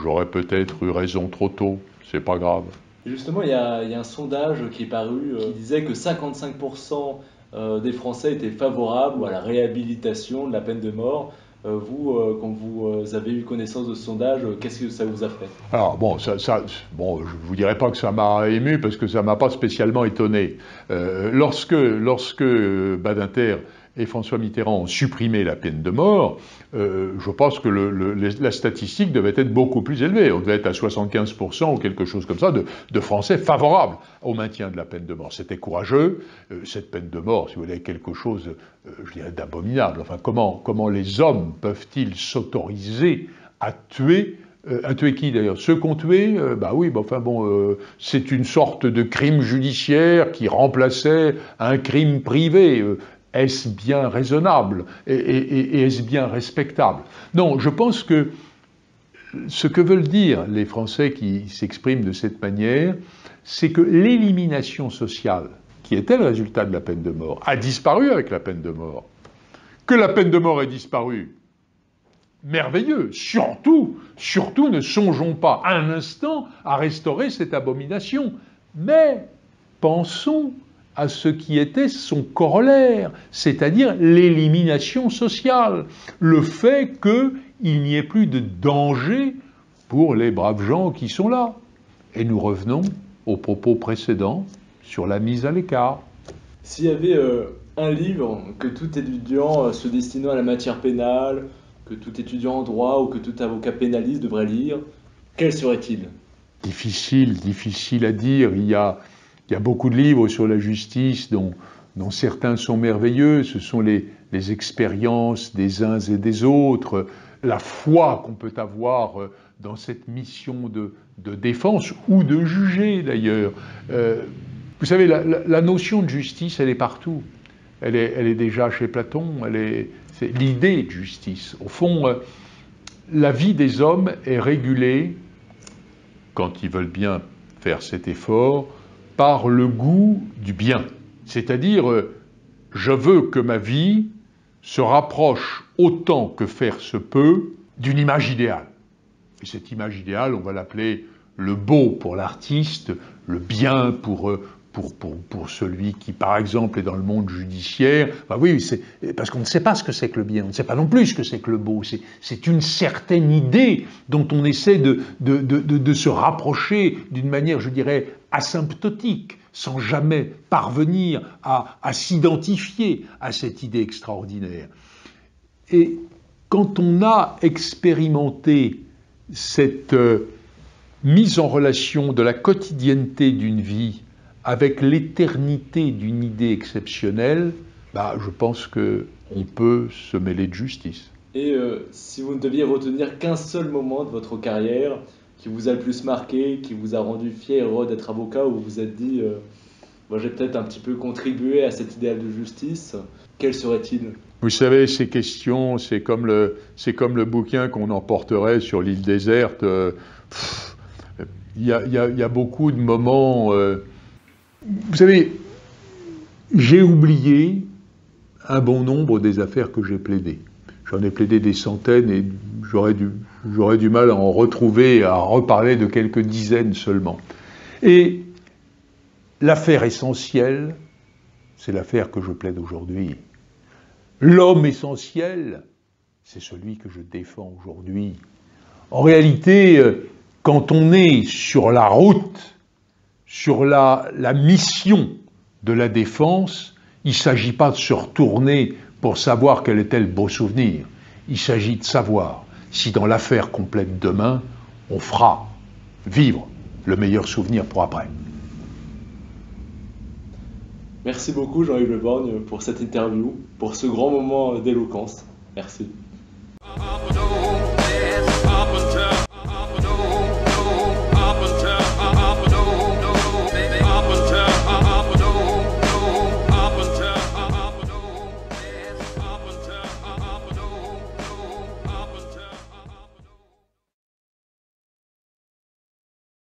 J'aurais peut-être eu raison trop tôt, c'est pas grave. Justement, il y a un sondage qui est paru qui disait que 55% des Français étaient favorables à la réhabilitation de la peine de mort. Vous, quand vous avez eu connaissance de ce sondage, qu'est-ce que ça vous a fait? Alors bon, bon, je vous dirais pas que ça m'a ému parce que ça m'a pas spécialement étonné. Lorsque Badinter et François Mitterrand ont supprimé la peine de mort, je pense que la statistique devait être beaucoup plus élevée. On devait être à 75% ou quelque chose comme ça de Français favorables au maintien de la peine de mort. C'était courageux. Cette peine de mort, si vous voulez, quelque chose, je dirais, d'abominable. Enfin, comment les hommes peuvent-ils s'autoriser à tuer qui d'ailleurs? Ceux qu'on tué, bah oui, enfin bon, c'est une sorte de crime judiciaire qui remplaçait un crime privé. Est-ce bien raisonnable et est-ce bien respectable? Non, je pense que ce que veulent dire les Français qui s'expriment de cette manière, c'est que l'élimination sociale, qui était le résultat de la peine de mort, a disparu avec la peine de mort. Que la peine de mort ait disparu, merveilleux. Surtout ne songeons pas un instant à restaurer cette abomination. Mais pensons à ce qui était son corollaire, c'est-à-dire l'élimination sociale, le fait qu'il n'y ait plus de danger pour les braves gens qui sont là. Et nous revenons aux propos précédents sur la mise à l'écart. S'il y avait un livre que tout étudiant se destinant à la matière pénale, que tout étudiant en droit ou que tout avocat pénaliste devrait lire, quel serait-il? Difficile à dire. Il y a beaucoup de livres sur la justice dont certains sont merveilleux. Ce sont les expériences des uns et des autres, la foi qu'on peut avoir dans cette mission de défense ou de juger d'ailleurs. Vous savez, la notion de justice, elle est partout. Elle est déjà chez Platon, c'est l'idée de justice. Au fond, la vie des hommes est régulée, quand ils veulent bien faire cet effort, par le goût du bien. C'est-à-dire, je veux que ma vie se rapproche autant que faire se peut d'une image idéale. Et cette image idéale, on va l'appeler le beau pour l'artiste, le bien pour celui qui, par exemple, est dans le monde judiciaire. Enfin, oui, parce qu'on ne sait pas ce que c'est que le bien, on ne sait pas non plus ce que c'est que le beau. C'est une certaine idée dont on essaie de se rapprocher d'une manière, je dirais, asymptotique, sans jamais parvenir à s'identifier à cette idée extraordinaire. Et quand on a expérimenté cette mise en relation de la quotidienneté d'une vie avec l'éternité d'une idée exceptionnelle, je pense qu'on peut se mêler de justice. Et si vous ne deviez retenir qu'un seul moment de votre carrière qui vous a le plus marqué, qui vous a rendu fier et heureux d'être avocat, où vous vous êtes dit moi j'ai peut-être un petit peu contribué à cet idéal de justice, quel serait-il? Vous savez, ces questions, c'est comme le bouquin qu'on emporterait sur l'île déserte. Il y a beaucoup de moments... Vous savez, j'ai oublié un bon nombre des affaires que j'ai plaidées. J'en ai plaidé des centaines et j'aurais du mal à en retrouver, à reparler de quelques dizaines seulement. Et l'affaire essentielle, c'est l'affaire que je plaide aujourd'hui. L'homme essentiel, c'est celui que je défends aujourd'hui. En réalité, quand on est sur la route, sur la mission de la défense, il ne s'agit pas de se retourner pour savoir quel était le beau souvenir. Il s'agit de savoir si dans l'affaire complète demain, on fera vivre le meilleur souvenir pour après. Merci beaucoup Jean-Yves Le Borgne pour cette interview, pour ce grand moment d'éloquence. Merci.